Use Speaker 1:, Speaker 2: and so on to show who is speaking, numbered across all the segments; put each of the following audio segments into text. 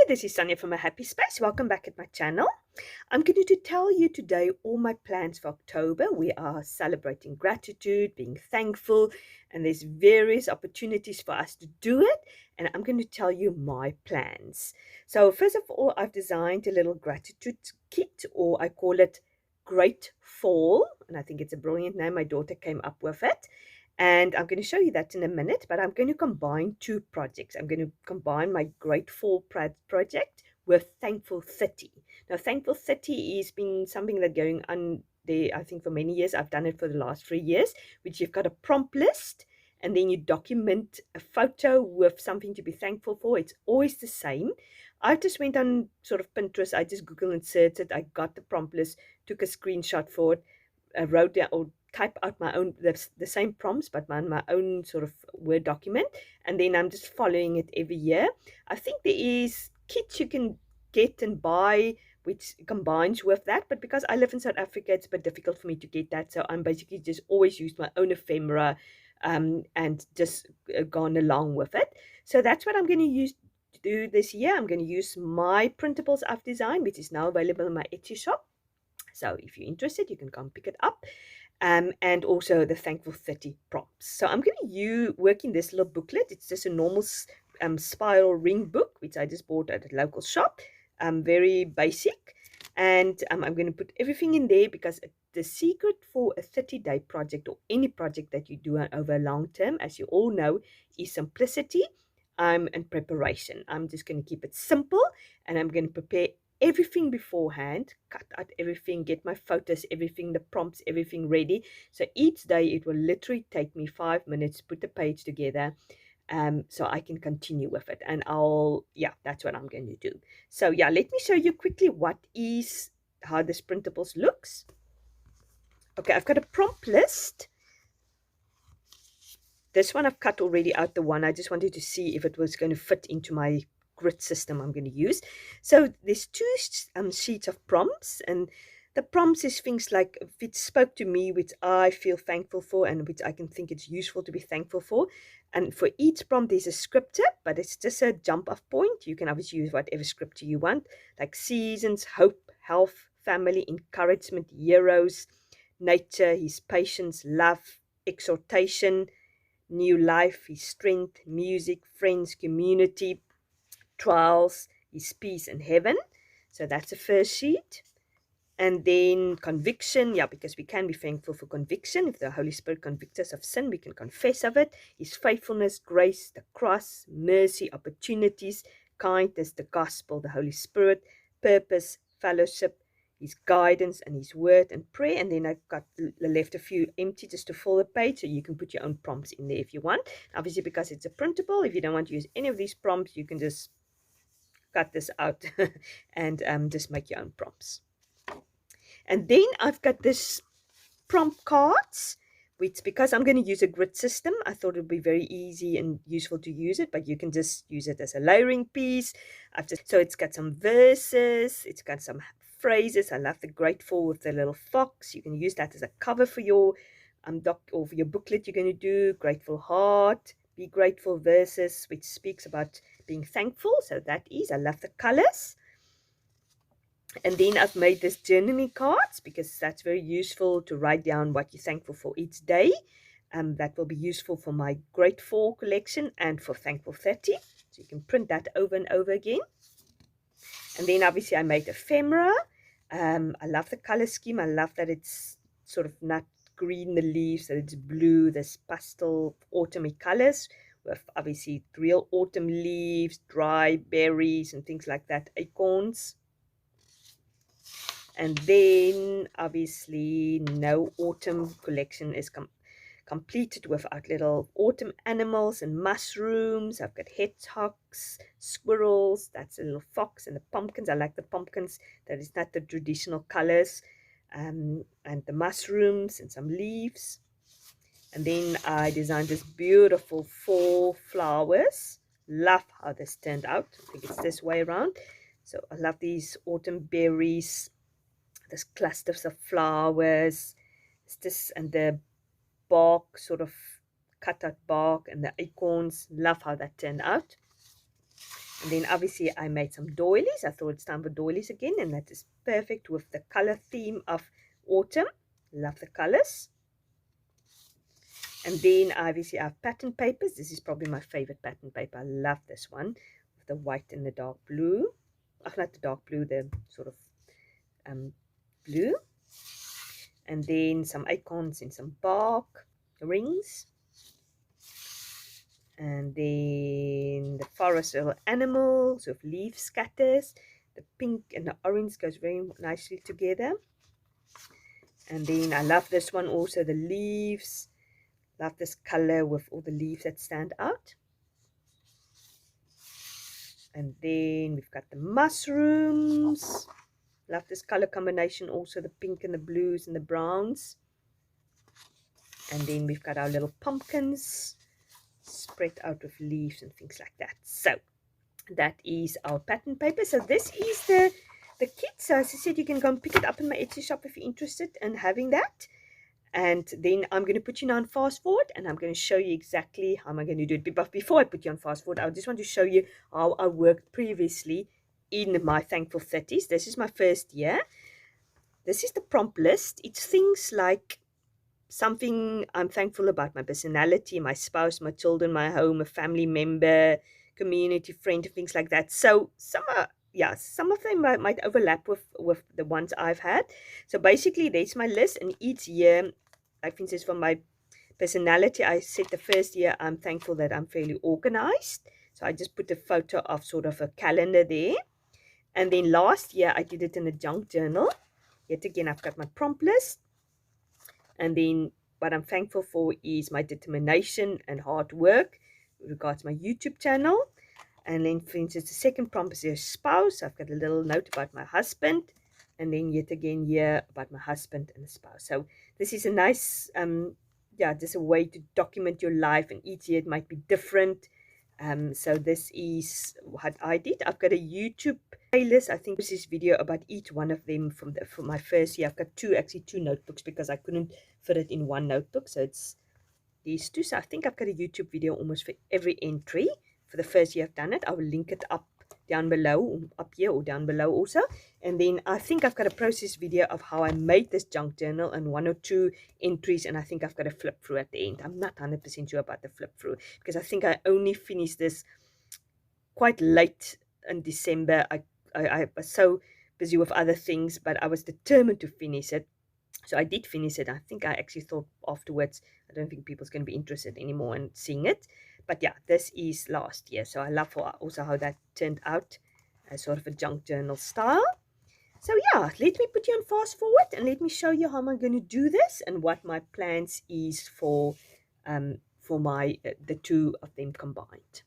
Speaker 1: this is Sonja from A Happy Space. Welcome back at my channel. I'm going to tell you today all my plans for October. We are celebrating gratitude, being thankful, and there's various opportunities for us to do it. And I'm going to tell you my plans. So first of all, I've designed a little gratitude kit, or I call it Great Fall. And I think it's a brilliant name. My daughter came up with it. And I'm going to show you that in a minute, but I'm going to combine two projects. I'm going to combine my Grateful project with Thankful 30. Now, Thankful 30 has been something that's going on there, I think, for many years. I've done it for the last 3 years, which you've got a prompt list, and then you document a photo with something to be thankful for. It's always the same. I just went on sort of Pinterest. I just Google inserted. I got the prompt list, took a screenshot for it, wrote down or type out my own the same prompts, but my own sort of Word document, and then I'm just following it every year. I think there is kits you can get and buy which combines with that, but because I live in South Africa, it's a bit difficult for me to get that, so I'm basically just always used my own ephemera and just gone along with it. So that's what I'm going to use to do this year. I'm going to use my printables I've designed, which is now available in my Etsy shop. So if you're interested, you can come pick it up. And also the Thankful 30 prompts. So I'm going to work in this little booklet. It's just a normal spiral ring book, which I just bought at a local shop. Very basic. And I'm going to put everything in there because the secret for a 30-day project or any project that you do over a long term, as you all know, is simplicity and preparation. I'm just going to keep it simple, and I'm going to prepare everything beforehand, cut out everything, get my photos, everything, the prompts, everything ready. So each day it will literally take me 5 minutes to put the page together, so I can continue with it. And that's what I'm going to do. So yeah, let me show you quickly how this printables looks. Okay, I've got a prompt list. This one I've cut already out the one. I just wanted to see if it was going to fit into my grid system I'm going to use. So there's two sheets of prompts, and the prompts is things like if it spoke to me, which I feel thankful for and which I can think it's useful to be thankful for. And for each prompt there's a scripture, but it's just a jump off point. You can obviously use whatever scripture you want, like seasons, hope, health, family, encouragement, heroes, nature, his patience, love, exhortation, new life, his strength, music, friends, community, trials, his peace, and heaven. So that's the first sheet. And then conviction, because we can be thankful for conviction. If the Holy Spirit convicts us of sin, we can confess of it. His faithfulness, grace, the cross, mercy, opportunities, kindness, the gospel, the Holy Spirit, purpose, fellowship, his guidance, and his word and prayer. And then I've got left a few empty just to fill the page, so you can put your own prompts in there if you want. Obviously, because it's a printable, if you don't want to use any of these prompts, you can just cut this out and just make your own prompts. And then I've got this prompt cards, which, because I'm going to use a grid system, I thought it would be very easy and useful to use it, but you can just use it as a layering piece. So it's got some verses, it's got some phrases. I love the grateful with the little fox. You can use that as a cover for your or for your booklet you're going to do. Grateful heart, be grateful verses, which speaks about being thankful. So I love the colors. And then I've made this journaling cards because that's very useful to write down what you're thankful for each day. That will be useful for my Grateful collection and for Thankful 30. So you can print that over and over again. And then obviously I made ephemera. I love the color scheme. I love that it's sort of not green, the leaves, that it's blue, this pastel autumny colors with obviously real autumn leaves, dry berries and things like that, acorns. And then obviously no autumn collection is completed without little autumn animals and mushrooms. I've got hedgehogs, squirrels, that's a little fox, and the pumpkins. I like the pumpkins that is not the traditional colors, and the mushrooms and some leaves. And then I designed this beautiful fall flowers. Love how this turned out. I think it's this way around. So I love these autumn berries, this clusters of flowers, and the bark, sort of cut out bark, and the acorns. Love how that turned out. And then obviously I made some doilies. I thought it's time for doilies again, and that is perfect with the color theme of autumn. Love the colors. And then obviously I have pattern papers. This is probably my favorite pattern paper. I love this one with the white and the dark blue. Not the dark blue, the sort of blue. And then some acorns and some bark rings. And then the forest little animals with leaf scatters. The pink and the orange goes very nicely together. And then I love this one also, the leaves. Love this color with all the leaves that stand out. And then we've got the mushrooms. Love this color combination also, the pink and the blues and the browns. And then we've got our little pumpkins spread out with leaves and things like that. So that is our pattern paper. So this is the kit. So as I said, you can go and pick it up in my Etsy shop if you're interested in having that. And then I'm going to put you on fast forward, and I'm going to show you exactly how I'm going to do it. But before I put you on fast forward, I just want to show you how I worked previously in my Thankful 30s. This is my first year. This is the prompt list. It's things like something I'm thankful about: my personality, my spouse, my children, my home, a family member, community, friend, things like that. So some of them might overlap with the ones I've had. So basically, that's my list, and each year, like for instance, for my personality, I said the first year I'm thankful that I'm fairly organized. So I just put a photo of sort of a calendar there. And then last year I did it in a junk journal. Yet again, I've got my prompt list. And then what I'm thankful for is my determination and hard work with regards to my YouTube channel. And then, for instance, the second prompt is your spouse. I've got a little note about my husband. And then yet again here about my husband and the spouse. So this is a nice, just a way to document your life. And each year it might be different. So this is what I did. I've got a YouTube playlist. I think this is video about each one of them for my first year. I've got two notebooks because I couldn't fit it in one notebook. So it's these two. So I think I've got a YouTube video almost for every entry for the first year I've done it. I will link it up down below, up here or down below also. And then I think I've got a process video of how I made this junk journal and 1 or 2 entries, and I think I've got a flip through at the end. I'm not 100% sure about the flip through because I think I only finished this quite late in December. I was so busy with other things, but I was determined to finish it. So I did finish it. I think I actually thought afterwards, I don't think people's going to be interested anymore in seeing it. But yeah, this is last year. So I love also how that turned out as sort of a junk journal style. So yeah, let me put you on fast forward and let me show you how I'm going to do this and what my plans is for my the two of them combined.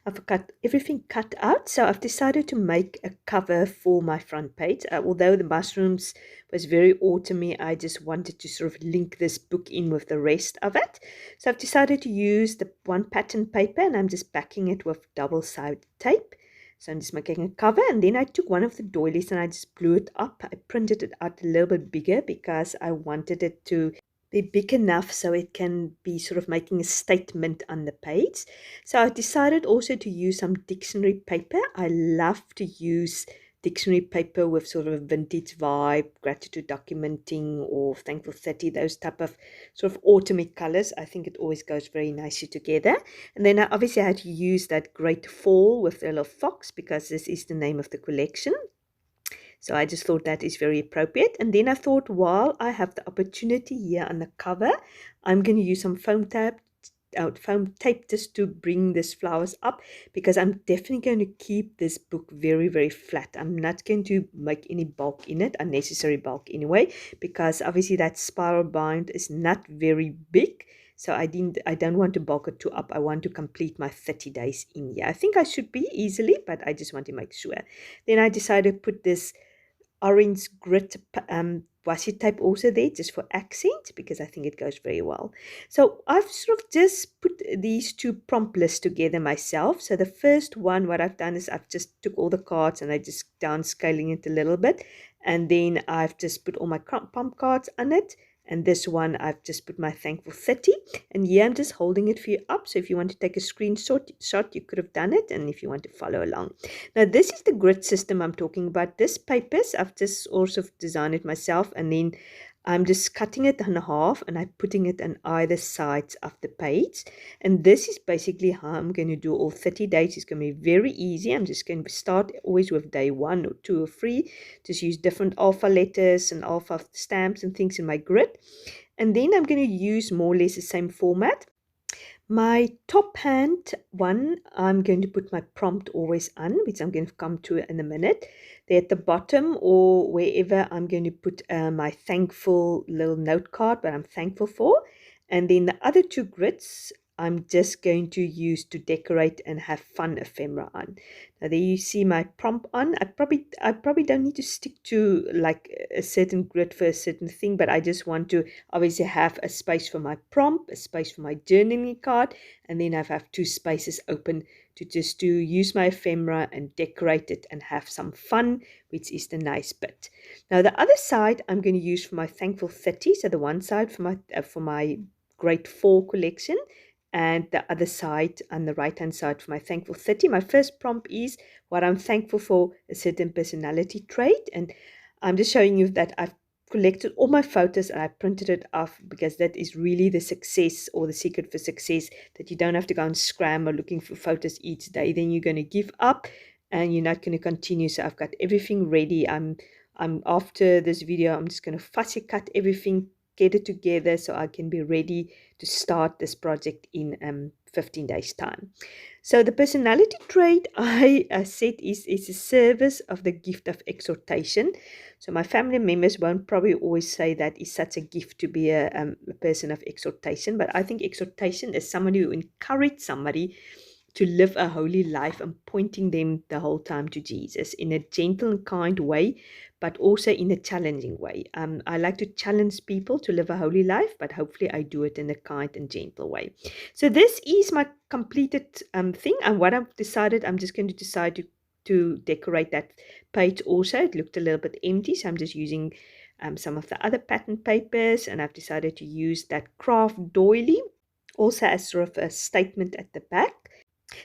Speaker 1: I've got everything cut out, so I've decided to make a cover for my front page. Although the mushrooms was very autumny, I just wanted to sort of link this book in with the rest of it. So I've decided to use the one pattern paper, and I'm just backing it with double-sided tape. So I'm just making a cover, and then I took one of the doilies and I just blew it up. I printed it out a little bit bigger because I wanted it to be big enough so it can be sort of making a statement on the page. So I decided also to use some dictionary paper. I love to use dictionary paper with sort of a vintage vibe, gratitude documenting or thankful 30, those type of sort of autumny colors. I think it always goes very nicely together. And then I obviously had to use that Great Fall with the little fox because this is the name of the collection. So I just thought that is very appropriate. And then I thought, while I have the opportunity here on the cover, I'm going to use some foam tape just to bring these flowers up, because I'm definitely going to keep this book very, very flat. I'm not going to make any bulk in it, unnecessary bulk anyway, because obviously that spiral bind is not very big. So I don't want to bulk it too up. I want to complete my 30 days in here. I think I should be easily, but I just want to make sure. Then I decided to put this orange grit washi tape also there just for accent, because I think it goes very well. So I've sort of just put these two prompt lists together myself. So the first one, what I've done is I've just took all the cards and I just downscaling it a little bit, and then I've just put all my prompt cards on it, And this one, I've just put my thankful 30. And here I'm just holding it for you up. So if you want to take a screenshot, you could have done it. And if you want to follow along. Now, this is the grid system I'm talking about. This papers, I've just also designed it myself. And then I'm just cutting it in half and I'm putting it on either sides of the page. And this is basically how I'm going to do all 30 days. It's going to be very easy. I'm just going to start always with day 1 or 2 or 3. Just use different alpha letters and alpha stamps and things in my grid. And then I'm going to use more or less the same format. My top hand one, I'm going to put my prompt always on, which I'm going to come to in a minute. There at the bottom or wherever, I'm going to put my thankful little note card, what I'm thankful for. And then the other 2 grids, I'm just going to use to decorate and have fun ephemera on. Now there you see my prompt on. I probably don't need to stick to like a certain grid for a certain thing, but I just want to obviously have a space for my prompt, a space for my journaling card, and then I have 2 spaces open to use my ephemera and decorate it and have some fun, which is the nice bit. Now the other side I'm going to use for my thankful 30, so the one side for my grade 4 collection, and the other side on the right hand side for my thankful 30. My first prompt is what I'm thankful for, a certain personality trait, and I'm just showing you that I've collected all my photos and I printed it off because that is really the success or the secret for success, that you don't have to go and scramble looking for photos each day. Then you're going to give up and you're not going to continue. So I've got everything ready. I'm after this video, I'm just going to fussy cut everything, get it together so I can be ready to start this project in 15 days time. So the personality trait I said is a service of the gift of exhortation. So my family members won't probably always say that is such a gift to be a person of exhortation, but I think exhortation is somebody who encourages somebody to live a holy life and pointing them the whole time to Jesus in a gentle and kind way, but also in a challenging way. I like to challenge people to live a holy life, but hopefully I do it in a kind and gentle way. So this is my completed thing, and what I've decided, I'm just going to decide to decorate that page also. It looked a little bit empty, so I'm just using some of the other pattern papers, and I've decided to use that craft doily also as sort of a statement at the back.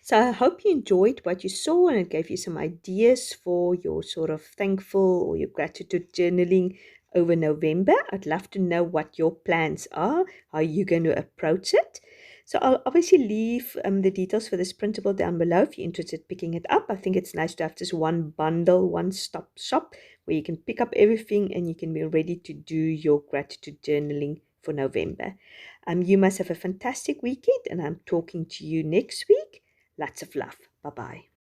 Speaker 1: So I hope you enjoyed what you saw and it gave you some ideas for your sort of thankful or your gratitude journaling over November. I'd love to know what your plans are, how you're going to approach it. So I'll obviously leave the details for this printable down below if you're interested in picking it up. I think it's nice to have just one bundle, one-stop shop where you can pick up everything and you can be ready to do your gratitude journaling for November. You must have a fantastic weekend and I'm talking to you next week. Lots of love. Bye-bye.